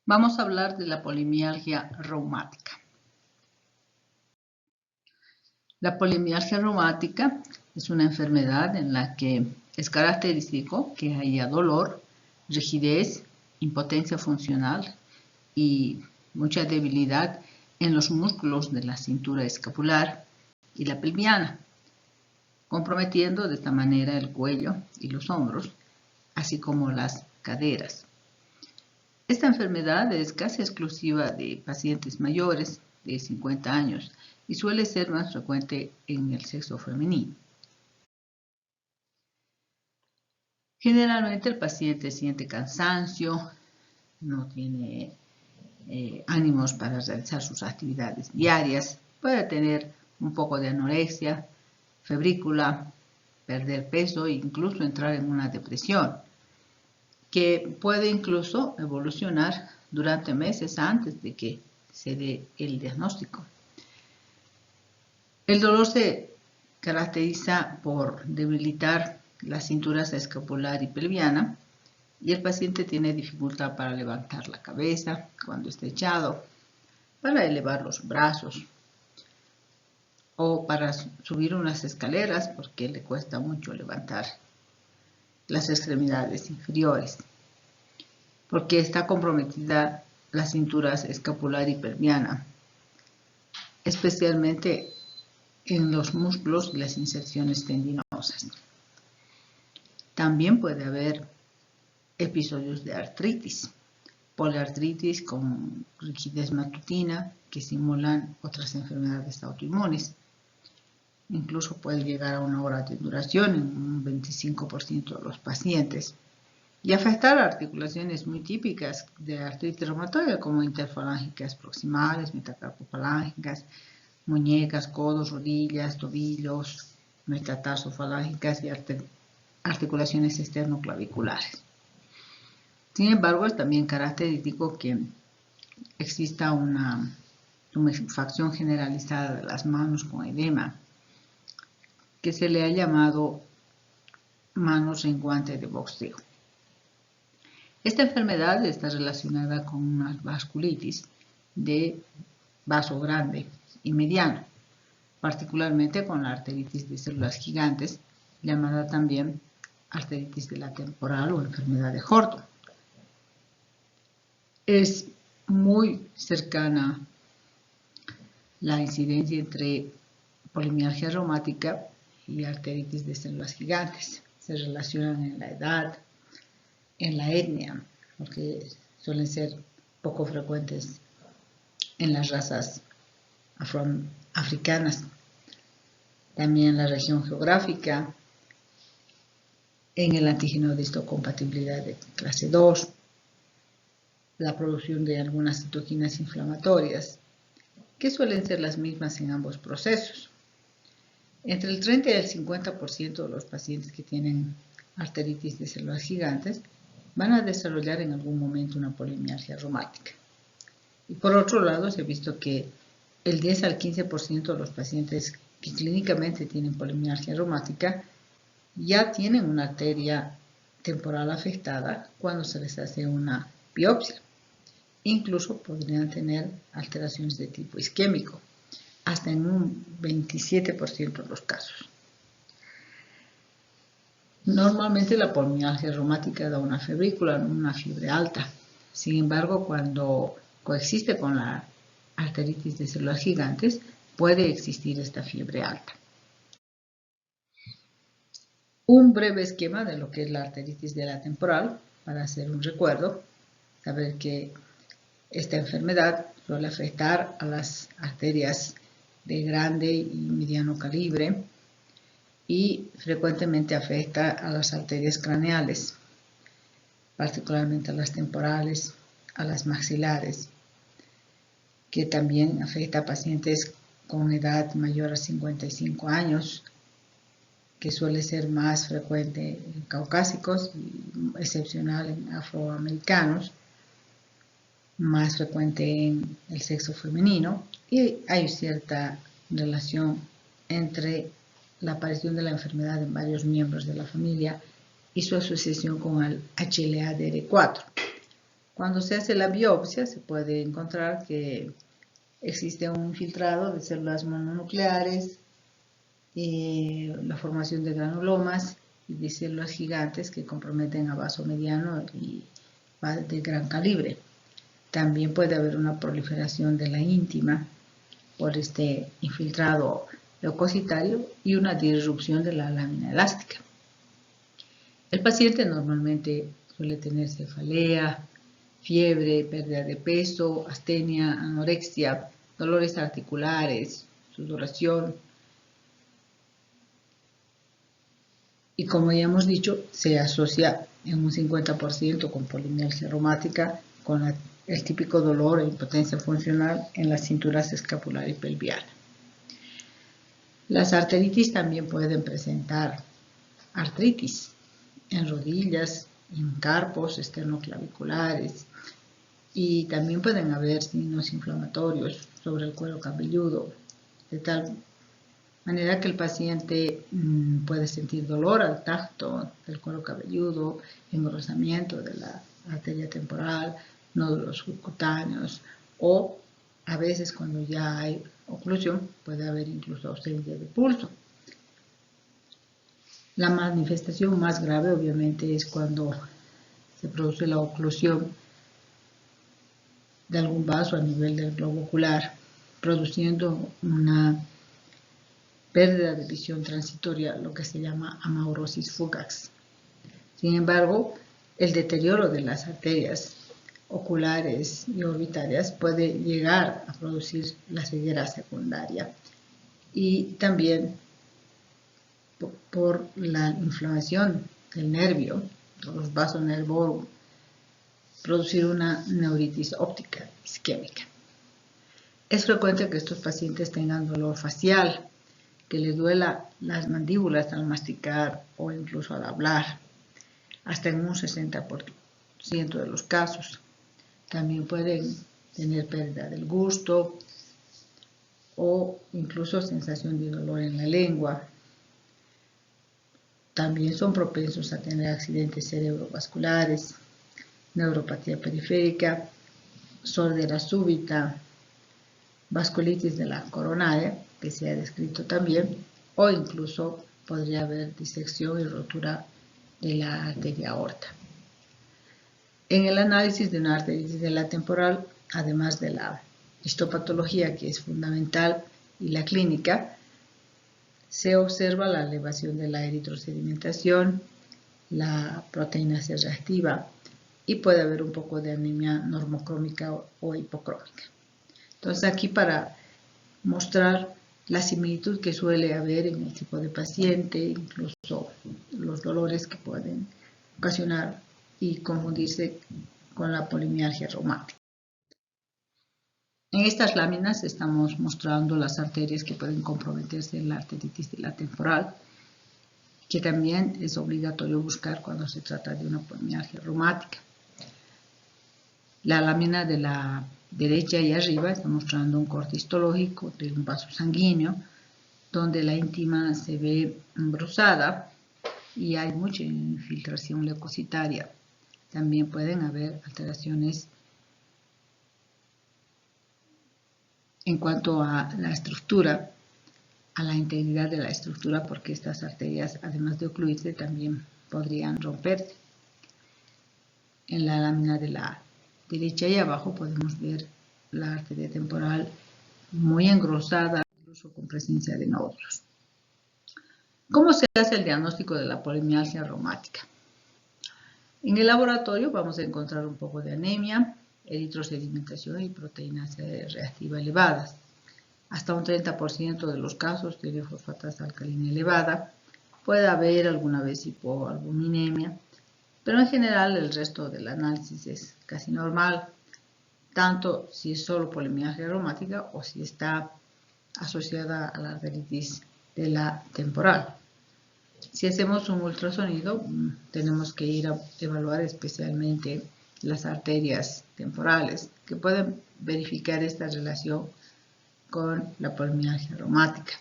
Vamos a hablar de la polimialgia reumática. La polimialgia reumática es una enfermedad en la que es característico que haya dolor, rigidez, impotencia funcional y mucha debilidad en los músculos de la cintura escapular y la pelviana, comprometiendo de esta manera el cuello y los hombros, así como las caderas. Esta enfermedad es casi exclusiva de pacientes mayores de 50 años y suele ser más frecuente en el sexo femenino. Generalmente el paciente siente cansancio, no tiene ánimos para realizar sus actividades diarias, puede tener un poco de anorexia, febrícula, perder peso e incluso entrar en una depresión, que puede incluso evolucionar durante meses antes de que se dé el diagnóstico. El dolor se caracteriza por debilitar las cinturas escapular y pelviana y el paciente tiene dificultad para levantar la cabeza cuando está echado, para elevar los brazos o para subir unas escaleras porque le cuesta mucho levantar las extremidades inferiores, porque está comprometida las cinturas escapular y pelviana, especialmente en los músculos y las inserciones tendinosas. También puede haber episodios de artritis, poliartritis con rigidez matutina que simulan otras enfermedades autoinmunes. Incluso puede llegar a una hora de duración en un 25% de los pacientes y afectar articulaciones muy típicas de artritis reumatoide como interfalángicas proximales, metacarpofalángicas, muñecas, codos, rodillas, tobillos, metatarsofalángicas y articulaciones externoclaviculares. Sin embargo, es también característico que exista una tumefacción generalizada de las manos con edema, que se le ha llamado manos en guante de boxeo. Esta enfermedad está relacionada con una vasculitis de vaso grande y mediano, particularmente con la arteritis de células gigantes, llamada también arteritis de la temporal o enfermedad de Horton. Es muy cercana la incidencia entre polimialgia reumática y arteritis de células gigantes. Se relacionan en la edad, en la etnia, porque suelen ser poco frecuentes en las razas africanas. También la región geográfica, en el antígeno de histocompatibilidad de clase 2, la producción de algunas citoquinas inflamatorias, que suelen ser las mismas en ambos procesos. Entre el 30 y el 50% de los pacientes que tienen arteritis de células gigantes van a desarrollar en algún momento una polimialgia reumática. Y por otro lado, se ha visto que el 10 al 15% de los pacientes que clínicamente tienen polimialgia reumática ya tienen una arteria temporal afectada cuando se les hace una biopsia. Incluso podrían tener alteraciones de tipo isquémico, hasta en un 27% de los casos. Normalmente la polimialgia reumática da una febrícula, una fiebre alta. Sin embargo, cuando coexiste con la arteritis de células gigantes, puede existir esta fiebre alta. Un breve esquema de lo que es la arteritis de la temporal, para hacer un recuerdo, saber que esta enfermedad suele afectar a las arterias de grande y mediano calibre y frecuentemente afecta a las arterias craneales, particularmente a las temporales, a las maxilares, que también afecta a pacientes con edad mayor a 55 años, que suele ser más frecuente en caucásicos y excepcional en afroamericanos, más frecuente en el sexo femenino, y hay cierta relación entre la aparición de la enfermedad en varios miembros de la familia y su asociación con el HLA-DR4. Cuando se hace la biopsia se puede encontrar que existe un infiltrado de células mononucleares, la formación de granulomas y de células gigantes que comprometen a vaso mediano y de gran calibre. También puede haber una proliferación de la íntima por este infiltrado leucocitario y una disrupción de la lámina elástica. El paciente normalmente suele tener cefalea, fiebre, pérdida de peso, astenia, anorexia, dolores articulares, sudoración. Y como ya hemos dicho, se asocia en un 50% con polimialgia reumática, con el típico dolor e impotencia funcional en las cinturas escapular y pelviana. Las arteritis también pueden presentar artritis en rodillas, en carpos esternoclaviculares, y también pueden haber signos inflamatorios sobre el cuero cabelludo, de tal manera que el paciente puede sentir dolor al tacto del cuero cabelludo, engrosamiento de la arteria temporal, nódulos subcutáneos, o a veces cuando ya hay oclusión puede haber incluso ausencia de pulso. La manifestación más grave obviamente es cuando se produce la oclusión de algún vaso a nivel del globo ocular, produciendo una pérdida de visión transitoria, lo que se llama amaurosis fugax. Sin embargo, el deterioro de las arterias oculares y orbitarias puede llegar a producir la ceguera secundaria, y también por la inflamación del nervio, de los vasos nervorum, producir una neuritis óptica isquémica. Es frecuente que estos pacientes tengan dolor facial, que les duela las mandíbulas al masticar o incluso al hablar, hasta en un 60% de los casos. También pueden tener pérdida del gusto o incluso sensación de dolor en la lengua. También son propensos a tener accidentes cerebrovasculares, neuropatía periférica, sordera súbita, vasculitis de la coronaria, que se ha descrito también, o incluso podría haber disección y rotura de la arteria aorta. En el análisis de una arteritis de la temporal, además de la histopatología, que es fundamental, y la clínica, se observa la elevación de la eritrosedimentación, la proteína C reactiva, y puede haber un poco de anemia normocrómica o hipocrómica. Entonces, aquí para mostrar la similitud que suele haber en el tipo de paciente, incluso los dolores que pueden ocasionar y confundirse con la polimialgia reumática. En estas láminas estamos mostrando las arterias que pueden comprometerse en la arteritis de la temporal, que también es obligatorio buscar cuando se trata de una polimialgia reumática. La lámina de la derecha y arriba está mostrando un corte histológico de un vaso sanguíneo, donde la íntima se ve embrusada y hay mucha infiltración leucocitaria. También pueden haber alteraciones en cuanto a la estructura, a la integridad de la estructura, porque estas arterias, además de ocluirse, también podrían romperse. En la lámina de la derecha y abajo podemos ver la arteria temporal muy engrosada, incluso con presencia de nódulos. ¿Cómo se hace el diagnóstico de la polimialgia reumática? En el laboratorio vamos a encontrar un poco de anemia, eritrosedimentación y proteína C reactiva elevadas. Hasta un 30% de los casos tiene fosfatasa alcalina elevada. Puede haber alguna vez hipoalbuminemia, pero en general el resto del análisis es casi normal, tanto si es solo polimialgia reumática o si está asociada a la arteritis de la temporal. Si hacemos un ultrasonido, tenemos que ir a evaluar especialmente las arterias temporales, que pueden verificar esta relación con la polimialgia reumática.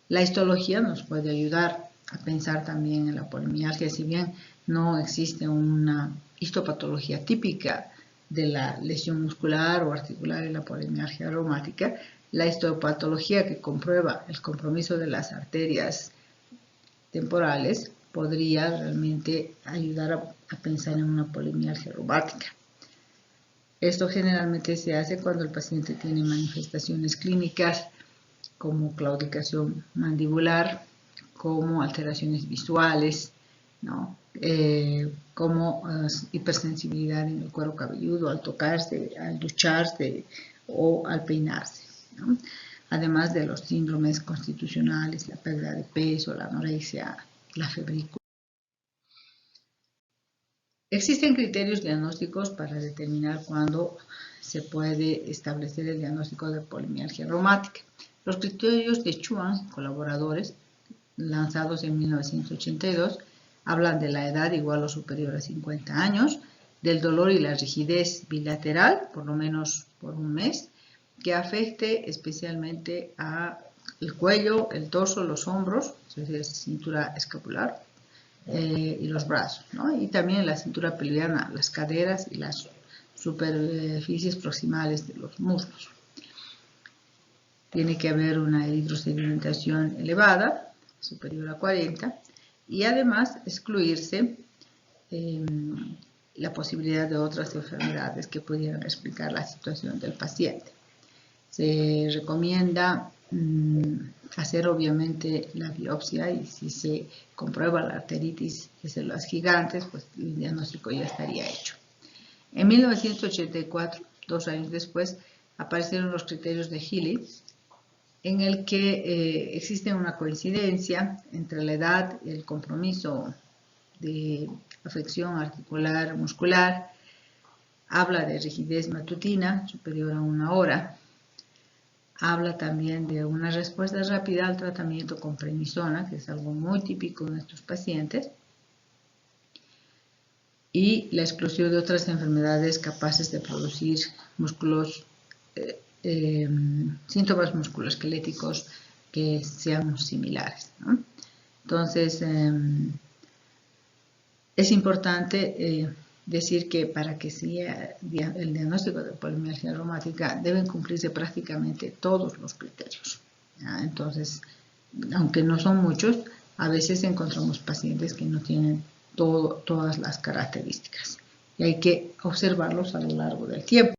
La histología nos puede ayudar a pensar también en la polimialgia, si bien no existe una histopatología típica de la lesión muscular o articular en la polimialgia reumática, la histopatología que comprueba el compromiso de las arterias temporales podría realmente ayudar a pensar en una polimialgia reumática. Esto generalmente se hace cuando el paciente tiene manifestaciones clínicas como claudicación mandibular, como alteraciones visuales, ¿no? Como hipersensibilidad en el cuero cabelludo al tocarse, al ducharse o al peinarse, ¿no? Además de los síndromes constitucionales, la pérdida de peso, la anorexia, la febrícula. Existen criterios diagnósticos para determinar cuándo se puede establecer el diagnóstico de polimialgia reumática. Los criterios de Chuan y colaboradores, lanzados en 1982, hablan de la edad igual o superior a 50 años, del dolor y la rigidez bilateral, por lo menos por un mes, que afecte especialmente al cuello, el torso, los hombros, es decir, cintura escapular, y los brazos, ¿no? Y también la cintura pelviana, las caderas y las superficies proximales de los muslos. Tiene que haber una eritrosedimentación elevada, superior a 40, y además excluirse la posibilidad de otras enfermedades que pudieran explicar la situación del paciente. Se recomienda hacer obviamente la biopsia y si se comprueba la arteritis de células gigantes, pues el diagnóstico ya estaría hecho. En 1984, 2 años después, aparecieron los criterios de Healy, en el que existe una coincidencia entre la edad y el compromiso de afección articular muscular. Habla de rigidez matutina superior a 1 hora. Habla también de una respuesta rápida al tratamiento con prednisona, que es algo muy típico en estos pacientes, y la exclusión de otras enfermedades capaces de producir síntomas musculoesqueléticos que sean similares, ¿no? Entonces, es importante decir que para que sea el diagnóstico de polimialgia reumática deben cumplirse prácticamente todos los criterios, ¿ya? Entonces, aunque no son muchos, a veces encontramos pacientes que no tienen todas las características y hay que observarlos a lo largo del tiempo.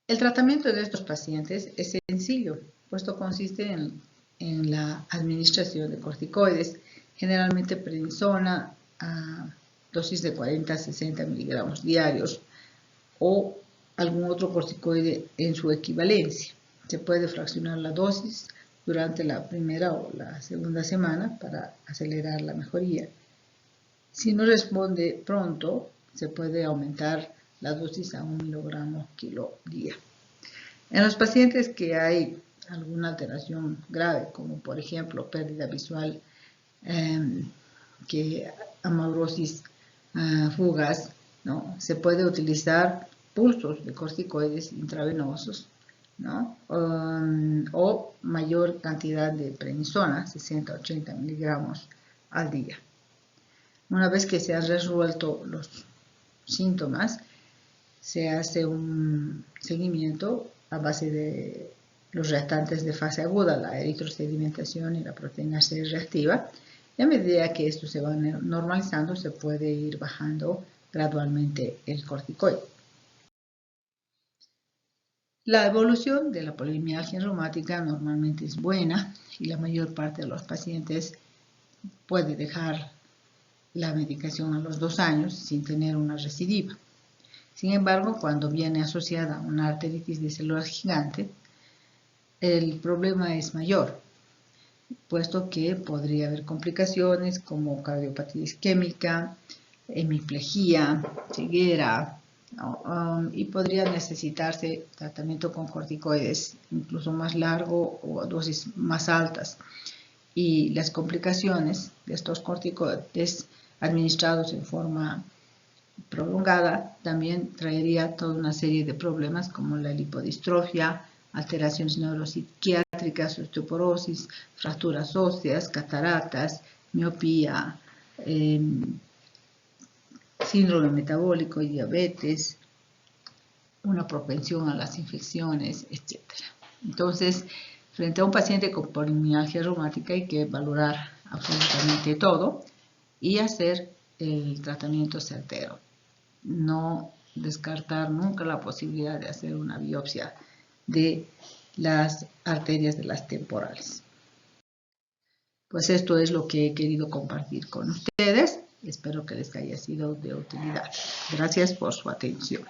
El tratamiento de estos pacientes es sencillo, puesto consiste en la administración de corticoides, generalmente prednisona a dosis de 40 a 60 miligramos diarios o algún otro corticoide en su equivalencia. Se puede fraccionar la dosis durante la primera o la segunda semana para acelerar la mejoría. Si no responde pronto, se puede aumentar la dosis a 1 miligramo kilo día. En los pacientes que hay alguna alteración grave, como por ejemplo pérdida visual, amaurosis fugaz, ¿no? Se puede utilizar pulsos de corticoides intravenosos, ¿no? O mayor cantidad de prednisona, 60-80 miligramos al día. Una vez que se han resuelto los síntomas, se hace un seguimiento a base de los reactantes de fase aguda, la eritrosedimentación y la proteína C reactiva, y a medida que esto se va normalizando, se puede ir bajando gradualmente el corticoide. La evolución de la polimialgia reumática normalmente es buena y la mayor parte de los pacientes puede dejar la medicación a los 2 años sin tener una recidiva. Sin embargo, cuando viene asociada a una arteritis de células gigante, el problema es mayor, puesto que podría haber complicaciones como cardiopatía isquémica, hemiplegia, ceguera, ¿no? Y podría necesitarse tratamiento con corticoides incluso más largo o dosis más altas. Y las complicaciones de estos corticoides administrados en forma prolongada también traería toda una serie de problemas como la lipodistrofia, alteraciones neuropsiquiátricas, osteoporosis, fracturas óseas, cataratas, miopía, síndrome metabólico y diabetes, una propensión a las infecciones, etc. Entonces, frente a un paciente con polimialgia reumática hay que valorar absolutamente todo y hacer el tratamiento certero. No descartar nunca la posibilidad de hacer una biopsia de las arterias de las temporales. Pues esto es lo que he querido compartir con ustedes. Espero que les haya sido de utilidad. Gracias por su atención.